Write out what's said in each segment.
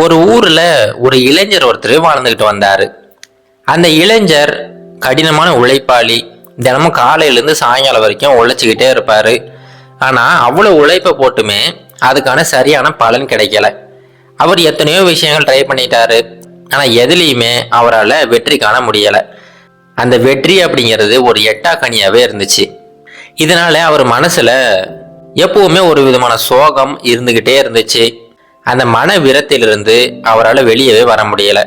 ஒரு ஊர்ல ஒரு இளைஞர் ஒருத்தர் வாழ்ந்துகிட்டு வந்தாரு. அந்த இளைஞர் கடினமான உழைப்பாளி. தினமும் காலையில இருந்து சாயங்காலம் வரைக்கும் உழைச்சிக்கிட்டே இருப்பாரு. ஆனா அவ்வளவு உழைப்பை போட்டுமே அதுக்கான சரியான பலன் கிடைக்கல. அவர் எத்தனையோ விஷயங்கள் ட்ரை பண்ணிட்டாரு. ஆனா எதுலையுமே அவரால் வெற்றி காண முடியல. அந்த வெற்றி அப்படிங்கிறது ஒரு எட்டா கனியாவே இருந்துச்சு. இதனால அவர் மனசுல எப்பவுமே ஒரு விதமான சோகம் இருந்துகிட்டே இருந்துச்சு. அந்த மன விரத்திலிருந்து அவரால் வெளியவே வர முடியல.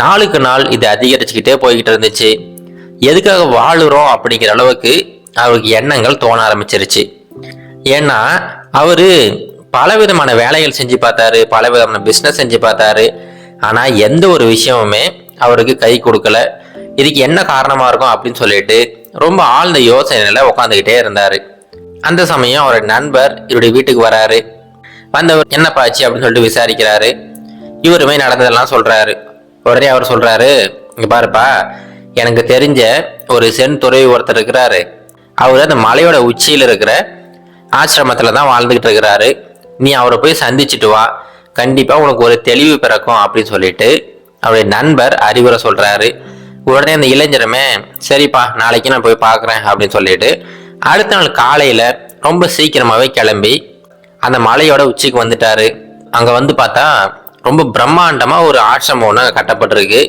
நாளுக்கு நாள் இது அதிகரிச்சுக்கிட்டே போய்கிட்டு இருந்துச்சு. எதுக்காக வாழுறோம் அப்படிங்கிற அளவுக்கு அவருக்கு எண்ணங்கள் தோண ஆரம்பிச்சிருச்சு. ஏன்னா அவரு பலவிதமான வேலைகள் செஞ்சு பார்த்தாரு, பலவிதமான பிஸ்னஸ் செஞ்சு பார்த்தாரு. ஆனா எந்த ஒரு விஷயமுமே அவருக்கு கை கொடுக்கல. இதுக்கு என்ன காரணமா இருக்கும் அப்படின்னு சொல்லிட்டு ரொம்ப ஆழ்ந்த யோசனையில உட்காந்துக்கிட்டே இருந்தாரு. அந்த சமயம் அவரோட நண்பர் இவருடைய வீட்டுக்கு வராரு. வந்தவர் என்னப்பா ஆச்சு அப்படின்னு சொல்லிட்டு விசாரிக்கிறாரு. இவருமே நடந்ததெல்லாம் சொல்றாரு. உடனே அவர் சொல்றாரு, இங்க பாருப்பா, எனக்கு தெரிஞ்ச ஒரு சென் துறவி ஒருத்தர் இருக்கிறாரு. அவர் அந்த மலையோட உச்சியில இருக்கிற ஆசிரமத்துல தான் வாழ்ந்துகிட்டு இருக்கிறாரு. நீ அவரை போய் சந்திச்சுட்டு வா, கண்டிப்பா உனக்கு ஒரு தெளிவு பிறக்கும் அப்படின்னு சொல்லிட்டு அவருடைய நண்பர் அறிவுரை சொல்றாரு. உடனே அந்த இளைஞருமே சரிப்பா, நாளைக்கு நான் போய் பார்க்குறேன் அப்படின்னு சொல்லிட்டு அடுத்த நாள் காலையில ரொம்ப சீக்கிரமாவே கிளம்பி அந்த மலையோட உச்சிக்கு வந்துட்டாரு. அங்க வந்து பார்த்தா ரொம்ப பிரம்மாண்டமா ஒரு ஆசிரமம் ஒன்று கட்டப்பட்டிருக்கு.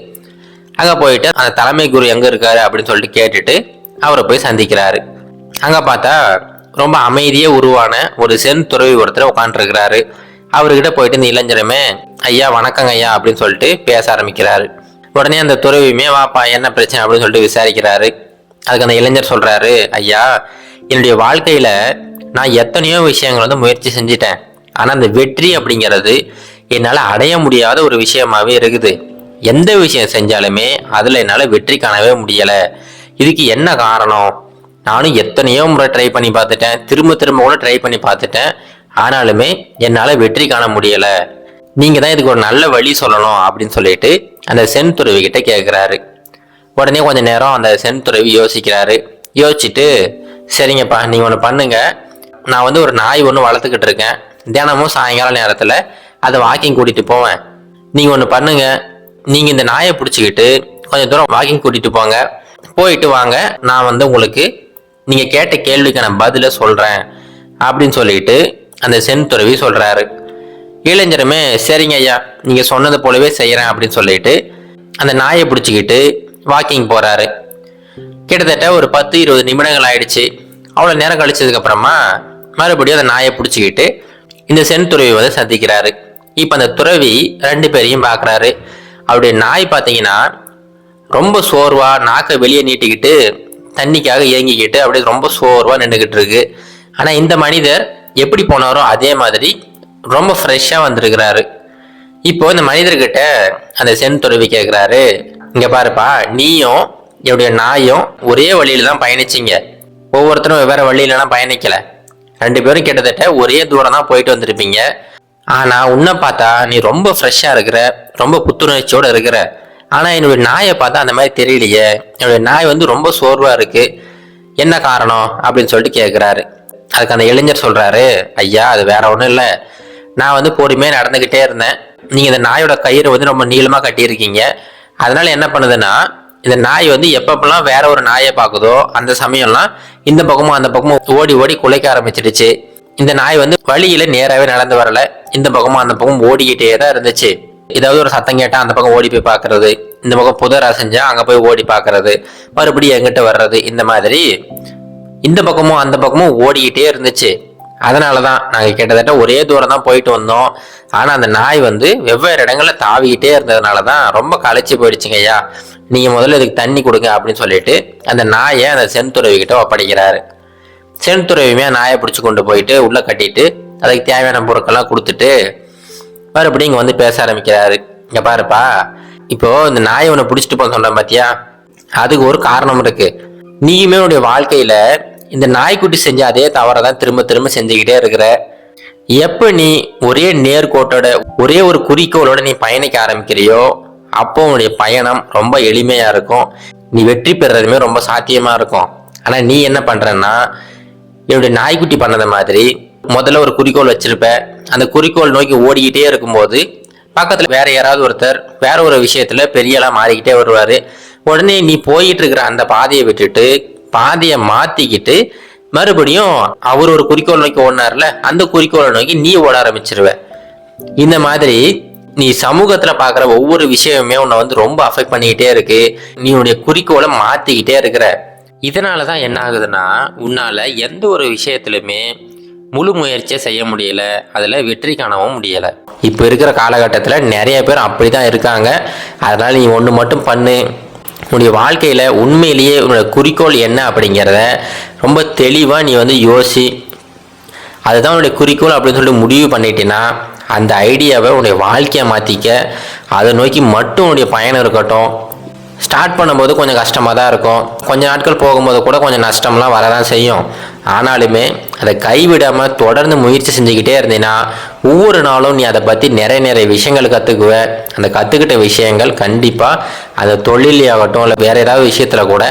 அங்க போயிட்டு அந்த தலைமை குரு எங்க இருக்காரு அப்படின்னு சொல்லிட்டு கேட்டுட்டு அவரை போய் சந்திக்கிறாரு. அங்க பார்த்தா ரொம்ப அமைதியே உருவான ஒரு சென் துறவி ஒருத்தர் உட்காந்துருக்கிறாரு. அவர்கிட்ட போயிட்டு இந்த இளைஞருமே ஐயா வணக்கங்க ஐயா அப்படின்னு சொல்லிட்டு பேச ஆரம்பிக்கிறாரு. உடனே அந்த துறவியுமே வாப்பா என்ன பிரச்சனை அப்படின்னு சொல்லிட்டு விசாரிக்கிறாரு. அதுக்கு அந்த இளைஞர் சொல்றாரு, ஐயா என்னுடைய வாழ்க்கையில நான் எத்தனையோ விஷயங்கள் வந்து முயற்சி செஞ்சிட்டேன். ஆனா அந்த வெற்றி அப்படிங்கிறது என்னால அடைய முடியாத ஒரு விஷயமாவே இருக்குது. எந்த விஷயம் செஞ்சாலுமே அதுல என்னால வெற்றி காணவே முடியல. இதுக்கு என்ன காரணம்? நானும் எத்தனையோ முறை ட்ரை பண்ணி பார்த்துட்டேன், திரும்ப திரும்ப கூட ட்ரை பண்ணி பார்த்துட்டேன். ஆனாலுமே என்னால வெற்றி காண முடியல. நீங்க தான் இதுக்கு ஒரு நல்ல வழி சொல்லணும் அப்படின்னு சொல்லிட்டு அந்த சென் துறவி கிட்ட கேட்கிறாரு. உடனே கொஞ்ச நேரம் அந்த சென் துறவி யோசிக்கிறாரு. யோசிச்சுட்டு சரிங்கப்பா, நீங்க ஒன்று பண்ணுங்க, நான் வந்து ஒரு நாய் ஒன்று வளர்த்துக்கிட்டு இருக்கேன். தினமும் சாயங்கால நேரத்துல அதை வாக்கிங் கூட்டிட்டு போவேன். நீங்க ஒன்று பண்ணுங்க, நீங்க இந்த நாயை பிடிச்சிக்கிட்டு கொஞ்சம் தூரம் வாக்கிங் கூட்டிட்டு போங்க. போயிட்டு வாங்க, நான் வந்து உங்களுக்கு நீங்க கேட்ட கேள்விக்கான பதில சொல்றேன் அப்படின்னு சொல்லிட்டு அந்த சென் துறவி சொல்றாரு. இளைஞருமே சரிங்க ஐயா, நீங்க சொன்னது போலவே செய்யறேன் அப்படின்னு சொல்லிட்டு அந்த நாயை பிடிச்சிக்கிட்டு வாக்கிங் போறாரு. கிட்டத்தட்ட ஒரு 10-20 நிமிடங்கள் ஆயிடுச்சு. அவ்வளோ நேரம் கழிச்சதுக்கு அப்புறமா மறுபடியும் அந்த நாயை பிடிச்சிக்கிட்டு இந்த சென் துறவி வந்து சந்திக்கிறாரு. இப்போ அந்த துறவி 2 பேரையும் பார்க்குறாரு. அவருடைய நாய் பார்த்தீங்கன்னா ரொம்ப சோர்வா நாக்கை வெளியே நீட்டிக்கிட்டு தண்ணிக்காக ஏங்கிக்கிட்டு அப்படியே ரொம்ப சோர்வா நின்றுக்கிட்டு இருக்கு. ஆனால் இந்த மனிதர் எப்படி போனாரோ அதே மாதிரி ரொம்ப ஃப்ரெஷ்ஷாக வந்திருக்கிறாரு. இப்போ இந்த மனிதர்கிட்ட அந்த சென் துறவி கேட்குறாரு, இங்கே பாருப்பா, நீயும் என்னுடைய நாயும் ஒரே வழியில தான் பயணிச்சிங்க. ஒவ்வொருத்தரும் வெவ்வேறு வழியிலலாம் பயணிக்கல. 2 பேரும் கிட்டத்தட்ட ஒரே தூரம் தான் போயிட்டு வந்திருப்பீங்க. ஆனா உன்னை பார்த்தா நீ ரொம்ப ஃப்ரெஷ்ஷாக இருக்கிற, ரொம்ப புத்துணர்ச்சியோட இருக்கிற. ஆனா என்னுடைய நாயை பார்த்தா அந்த மாதிரி தெரியலையே. என்னுடைய நாய் வந்து ரொம்ப சோர்வா இருக்கு, என்ன காரணம் அப்படின்னு சொல்லிட்டு கேட்குறாரு. அதுக்கு அந்த இளைஞர் சொல்றாரு, ஐயா அது வேற ஒன்றும் இல்லை, நான் வந்து பொறுமையாக நடந்துக்கிட்டே இருந்தேன். நீங்கள் இந்த நாயோட கயிறு வந்து ரொம்ப நீளமாக கட்டியிருக்கீங்க. அதனால என்ன பண்ணுதுன்னா, இந்த நாய் வந்து எப்பப்பெல்லாம் வேற ஒரு நாயை பார்க்குதோ அந்த சமயம்லாம் இந்த பக்கமும் அந்த பக்கமும் ஓடி ஓடி குலைக்க ஆரம்பிச்சிடுச்சு. இந்த நாய் வந்து வழியில நேராகவே நடந்து வரல, இந்த பக்கமும் அந்த பக்கம் ஓடிக்கிட்டே தான் இருந்துச்சு. ஏதாவது ஒரு சத்தம் கேட்டால் அந்த பக்கம் ஓடி போய் பார்க்கறது, இந்த பக்கம் புதரா செஞ்சா அங்கே போய் ஓடி பார்க்கறது, மறுபடியும் எங்கிட்ட வர்றது, இந்த மாதிரி இந்த பக்கமும் அந்த பக்கமும் ஓடிக்கிட்டே இருந்துச்சு. அதனாலதான் நாங்கள் கிட்டத்தட்ட ஒரே தூரம் தான் போயிட்டு வந்தோம். ஆனால் அந்த நாய் வந்து வெவ்வேறு இடங்கள்ல தாவிக்கிட்டே இருந்ததுனால தான் ரொம்ப களைச்சி போயிடுச்சுங்க ஐயா. நீங்கள் முதல்ல இதுக்கு தண்ணி கொடுங்க அப்படின்னு சொல்லிட்டு அந்த நாயை அந்த சென் துறவி கிட்ட ஒப்படைக்கிறாரு. சென் துறவியுமே நாயை பிடிச்சி கொண்டு போயிட்டு உள்ள கட்டிட்டு அதுக்கு தேவையான பொருட்கள்லாம் கொடுத்துட்டு மறுபடியும் இங்கே வந்து பேச ஆரம்பிக்கிறாரு. இங்கே பாருப்பா, இப்போ இந்த நாயை ஒன்று பிடிச்சிட்டு போக சொன்னேன் பார்த்தியா, அதுக்கு ஒரு காரணம் இருக்கு. நீயுமே உன்னுடைய வாழ்க்கையில இந்த நாய்க்குட்டி செஞ்ச அதே தவறை தான் திரும்ப திரும்ப செஞ்சுக்கிட்டே இருக்கிற. எப்ப நீ ஒரே நேர்கோட்டோட ஒரே ஒரு குறிக்கோளோட நீ பயணிக்க ஆரம்பிக்கிறியோ அப்போ உன்னுடைய பயணம் ரொம்ப எளிமையா இருக்கும். நீ வெற்றி பெறதுமே ரொம்ப சாத்தியமா இருக்கும். ஆனா நீ என்ன பண்றன்னா, என்னுடைய நாய்க்குட்டி பண்ணத மாதிரி முதல்ல ஒரு குறிக்கோள் வச்சிருப்ப. அந்த குறிக்கோள் நோக்கி ஓடிக்கிட்டே இருக்கும்போது பக்கத்தில் வேற யாராவது ஒருத்தர் வேற ஒரு விஷயத்துல பெரிய ஆளா மாறிக்கிட்டே வருவாரு. உடனே நீ போயிட்டு இருக்கிற அந்த பாதையை விட்டுட்டு பாதையை மாத்திக்கிட்டு மறுபடியும் அவர் ஒரு குறிக்கோள் நோக்கி ஓடினார்ல, அந்த குறிக்கோளை நோக்கி நீ ஓட ஆரம்பிச்சிருவ. இந்த மாதிரி நீ சமூகத்துல பாக்குற ஒவ்வொரு விஷயமுமே உன்னை ரொம்ப அஃபெக்ட் பண்ணிக்கிட்டே இருக்கு. நீ உன்னுடைய குறிக்கோளை மாத்திக்கிட்டே இருக்கிற. இதனாலதான் என்ன ஆகுதுன்னா, உன்னால எந்த ஒரு விஷயத்திலுமே முழு முயற்சியை செய்ய முடியல, அதுல வெற்றி காணவும் முடியல. இப்ப இருக்கிற காலகட்டத்துல நிறைய பேர் அப்படிதான் இருக்காங்க. அதனால நீ ஒண்ணு மட்டும் பண்ணு. உன்னுடைய வாழ்க்கையில உண்மையிலேயே உன்னோட குறிக்கோள் என்ன அப்படிங்கிறத ரொம்ப தெளிவா நீ யோசி. அதுதான் உன்னுடைய குறிக்கோள் அப்படின்னு சொல்லி முடிவு பண்ணிட்டீன்னா அந்த ஐடியாவை உன்னுடைய வாழ்க்கையை மாற்றிக்க. அதை நோக்கி மட்டும் உன்னுடைய பயணம் இருக்கட்டும். ஸ்டார்ட் பண்ணும்போது கொஞ்சம் கஷ்டமாக தான் இருக்கும். கொஞ்ச நாட்கள் போகும்போது கூட கொஞ்சம் நஷ்டம்லாம் வரதான் செய்யும். ஆனாலுமே அதை கைவிடாமல் தொடர்ந்து முயற்சி செஞ்சுக்கிட்டே இருந்தீங்கன்னா ஒவ்வொரு நாளும் நீ அதை பற்றி நிறைய விஷயங்கள் கற்றுக்குவ. அந்த கற்றுக்கிட்ட விஷயங்கள் கண்டிப்பாக அந்த தொழிலையாகட்டும் இல்லை வேறு ஏதாவது விஷயத்தில் கூட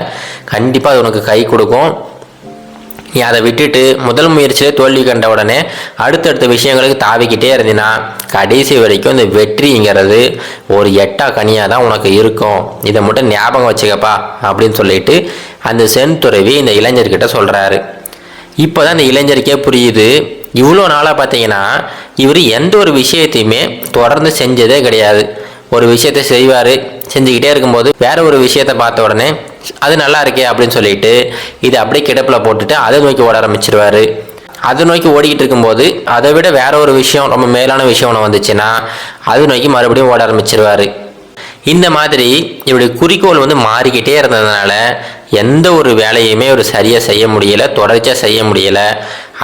கண்டிப்பாக அது உனக்கு கை கொடுக்கும். நீ அதை விட்டுட்டு முதல் முயற்சியிலே தோல்வி கண்ட உடனே அடுத்தடுத்த விஷயங்களுக்கு தாவிக்கிட்டே இருந்தீங்கன்னா கடைசி வரைக்கும் இந்த வெற்றிங்கிறது ஒரு எட்டா கனியாக தான் உனக்கு இருக்கும். இதை மட்டும் ஞாபகம் வச்சுக்கப்பா அப்படின்னு சொல்லிட்டு அந்த செந்துறவி இந்த இளைஞர்கிட்ட சொல்கிறாரு. இப்போ தான் இந்த இளைஞருக்கே புரியுது, இவ்வளோ நாளாக பார்த்தீங்கன்னா இவர் எந்த ஒரு விஷயத்தையுமே தொடர்ந்து செஞ்சதே கிடையாது. ஒரு விஷயத்தை செய்வார், செஞ்சுக்கிட்டே இருக்கும்போது வேற ஒரு விஷயத்தை பார்த்த உடனே அது நல்லா இருக்கே அப்படின்னு சொல்லிட்டு இதை அப்படியே கிடப்பில் போட்டுட்டு அதை நோக்கி ஓட ஆரம்பிச்சிருவாரு. அதை நோக்கி ஓடிக்கிட்டு இருக்கும்போது அதை விட வேற ஒரு விஷயம் ரொம்ப மேலான விஷயம் ஒன்று வந்துச்சுன்னா அது நோக்கி மறுபடியும் ஓட ஆரம்பிச்சிருவாரு. இந்த மாதிரி இவருடைய குறிக்கோள் மாறிக்கிட்டே இருந்ததுனால எந்த ஒரு வேலையுமே ஒரு சரியாக செய்ய முடியல, தொடர்ச்சியாக செய்ய முடியல.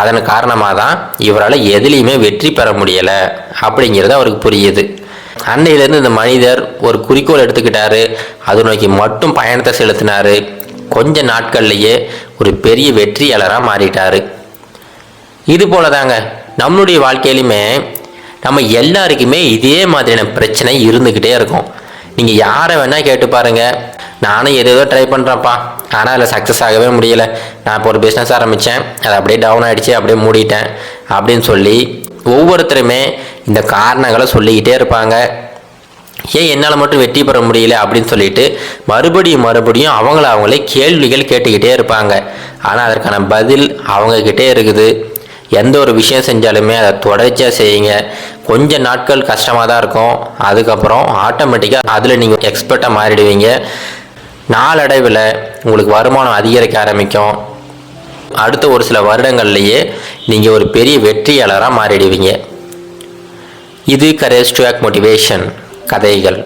அதன் காரணமாக தான் இவரால் எதுலேயுமே வெற்றி பெற முடியலை அப்படிங்கிறது அவருக்கு புரியுது. அன்னையிலேருந்து இந்த மனிதர் ஒரு குறிக்கோள் எடுத்துக்கிட்டாரு, அது நோக்கி மட்டும் பயணத்தை செலுத்தினாரு. கொஞ்ச நாட்கள்லேயே ஒரு பெரிய வெற்றியாளராக மாறிட்டாரு. இது போல தாங்க நம்மளுடைய வாழ்க்கையிலுமே நம்ம எல்லாருக்குமே இதே மாதிரியான பிரச்சனை இருந்துக்கிட்டே இருக்கும். நீங்கள் யாரை வேணால் கேட்டு பாருங்கள், நானும் ஏதோ ட்ரை பண்ணுறேன்ப்பா ஆனால் அதில் சக்ஸஸ் ஆகவே முடியலை, நான் இப்போ ஒரு பிஸ்னஸ் ஆரம்பித்தேன், அது அப்படியே டவுன் ஆகிடுச்சு, அப்படியே மூடிட்டேன் அப்படின்னு சொல்லி ஒவ்வொருத்தருமே இந்த காரணங்களை சொல்லிக்கிட்டே இருப்பாங்க. ஏன் என்னால் மட்டும் வெற்றி பெற முடியல அப்படின்னு சொல்லிட்டு மறுபடியும் அவங்களே கேள்விகள் கேட்டுக்கிட்டே இருப்பாங்க. ஆனால் அதற்கான பதில் அவங்கக்கிட்டே இருக்குது. எந்த ஒரு விஷயம் செஞ்சாலுமே அதை தொடர்ச்சியாக செய்யுங்க. கொஞ்ச நாட்கள் கஷ்டமாக தான் இருக்கும், அதுக்கப்புறம் ஆட்டோமேட்டிக்காக அதில் நீங்கள் எக்ஸ்பர்ட்டாக மாறிடுவீங்க. நாளடைவில் உங்களுக்கு வருமானம் அதிகரிக்க ஆரம்பிக்கும். அடுத்த ஒரு சில வருடங்கள்லேயே நீங்கள் ஒரு பெரிய வெற்றியாளராக மாறிடுவீங்க. இது கரேஜ் டு ஆக்ட் மோட்டிவேஷன் கதைகள்.